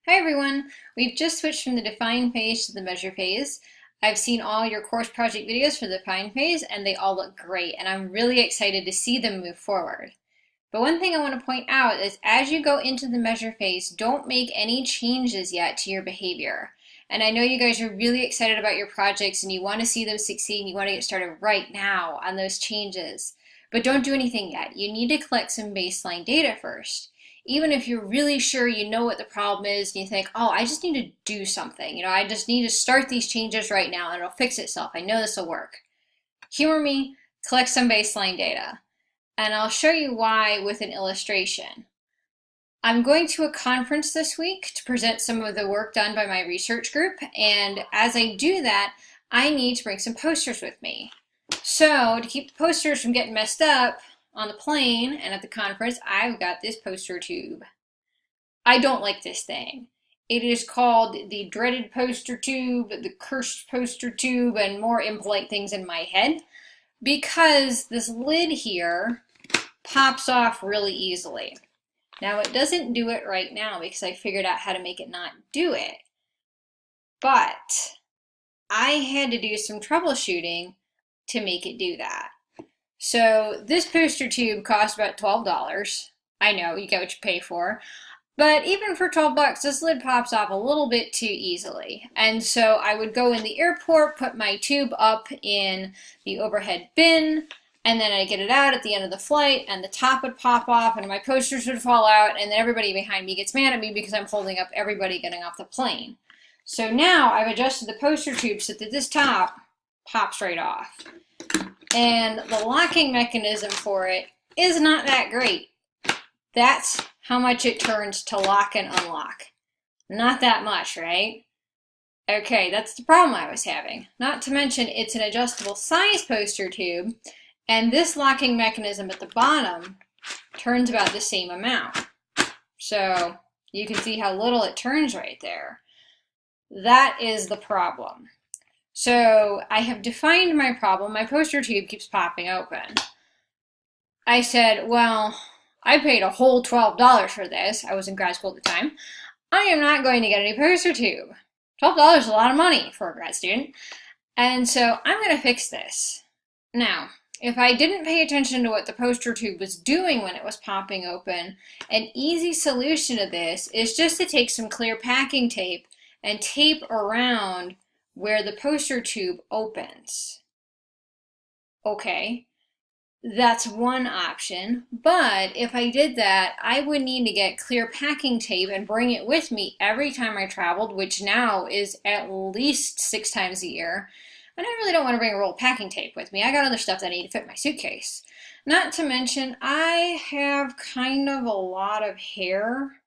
Hi everyone! We've just switched from the define phase to the measure phase. I've seen all your course project videos for the define phase and they all look great, and I'm really excited to see them move forward. But one thing I want to point out is as you go into the measure phase, don't make any changes yet to your behavior. And I know you guys are really excited about your projects and you want to see them succeed and you want to get started right now on those changes. But don't do anything yet. You need to collect some baseline data first. Even if you're really sure you know what the problem is and you think, oh, I just need to do something. I just need to start these changes right now and it'll fix itself. I know this will work. Humor me, collect some baseline data. And I'll show you why with an illustration. I'm going to a conference this week to present some of the work done by my research group. And as I do that, I need to bring some posters with me. So to keep the posters from getting messed up, on the plane and at the conference, I've got this poster tube. I don't like this thing. It is called the dreaded poster tube, the cursed poster tube, and more impolite things in my head because this lid here pops off really easily. Now it doesn't do it right now because I figured out how to make it not do it. But I had to do some troubleshooting to make it do that. So this poster tube cost about $12. I know, you get what you pay for. But even for 12 bucks, this lid pops off a little bit too easily. And so I would go in the airport, put my tube up in the overhead bin, and then I'd get it out at the end of the flight, and the top would pop off, and my posters would fall out, and then everybody behind me gets mad at me because I'm holding up everybody getting off the plane. So now I've adjusted the poster tube so that this top pops right off. And the locking mechanism for it is not that great. That's how much it turns to lock and unlock. Not that much, right? Okay, that's the problem I was having. Not to mention it's an adjustable size poster tube, and this locking mechanism at the bottom turns about the same amount. So you can see how little it turns right there. That is the problem. So I have defined my problem. My poster tube keeps popping open. I said, well, I paid a whole $12 for this. I was in grad school at the time. I am not going to get any poster tube. $12 is a lot of money for a grad student. And so I'm going to fix this. Now, if I didn't pay attention to what the poster tube was doing when it was popping open, an easy solution to this is just to take some clear packing tape and tape around where the poster tube opens. Okay, that's one option, but if I did that, I would need to get clear packing tape and bring it with me every time I traveled, which now is at least 6 times a year. And I really don't want to bring a roll of packing tape with me. I got other stuff that I need to fit in my suitcase. Not to mention, I have kind of a lot of hair.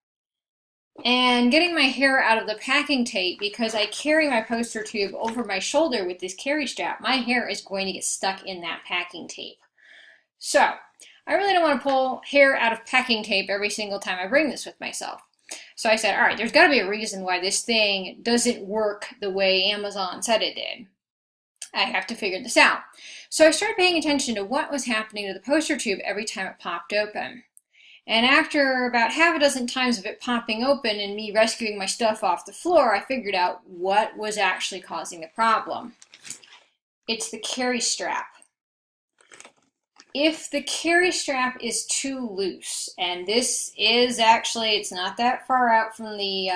And getting my hair out of the packing tape, because I carry my poster tube over my shoulder with this carry strap, my hair is going to get stuck in that packing tape. So I really don't want to pull hair out of packing tape every single time I bring this with myself. So I said, all right, there's got to be a reason why this thing doesn't work the way Amazon said it did. I have to figure this out. So I started paying attention to what was happening to the poster tube every time it popped open. And after about half a dozen times of it popping open and me rescuing my stuff off the floor, I figured out what was actually causing the problem. It's the carry strap. If the carry strap is too loose, and this is actually, it's not that far out from the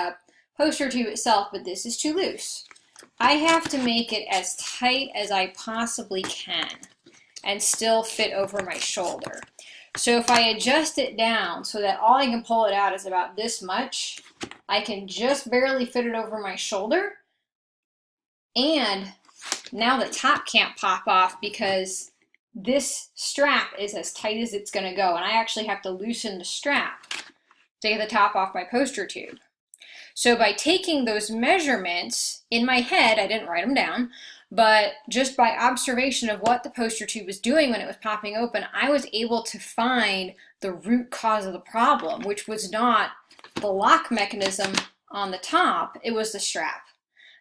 poster tube itself, but this is too loose, I have to make it as tight as I possibly can and still fit over my shoulder. So if I adjust it down so that all I can pull it out is about this much, I can just barely fit it over my shoulder. And now the top can't pop off because this strap is as tight as it's going to go. And I actually have to loosen the strap to get the top off my poster tube. So by taking those measurements in my head, I didn't write them down, but just by observation of what the poster tube was doing when it was popping open, I was able to find the root cause of the problem, which was not the lock mechanism on the top, it was the strap.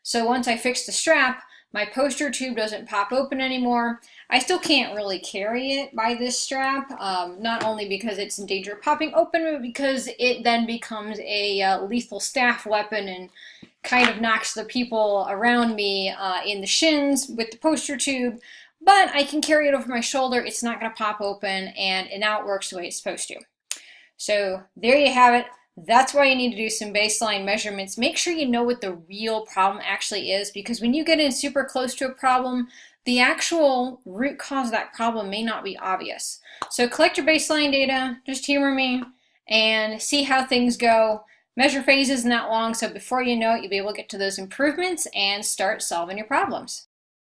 So once I fixed the strap, My poster tube doesn't pop open anymore. I still can't really carry it by this strap, not only because it's in danger of popping open, but because it then becomes a lethal staff weapon and kind of knocks the people around me in the shins with the poster tube. But I can carry it over my shoulder, it's not going to pop open, and now it works the way it's supposed to. So there you have it. That's why you need to do some baseline measurements. Make sure you know what the real problem actually is, because when you get in super close to a problem, the actual root cause of that problem may not be obvious. So collect your baseline data, just humor me, and see how things go. Measure phase isn't that long, so before you know it, you'll be able to get to those improvements and start solving your problems.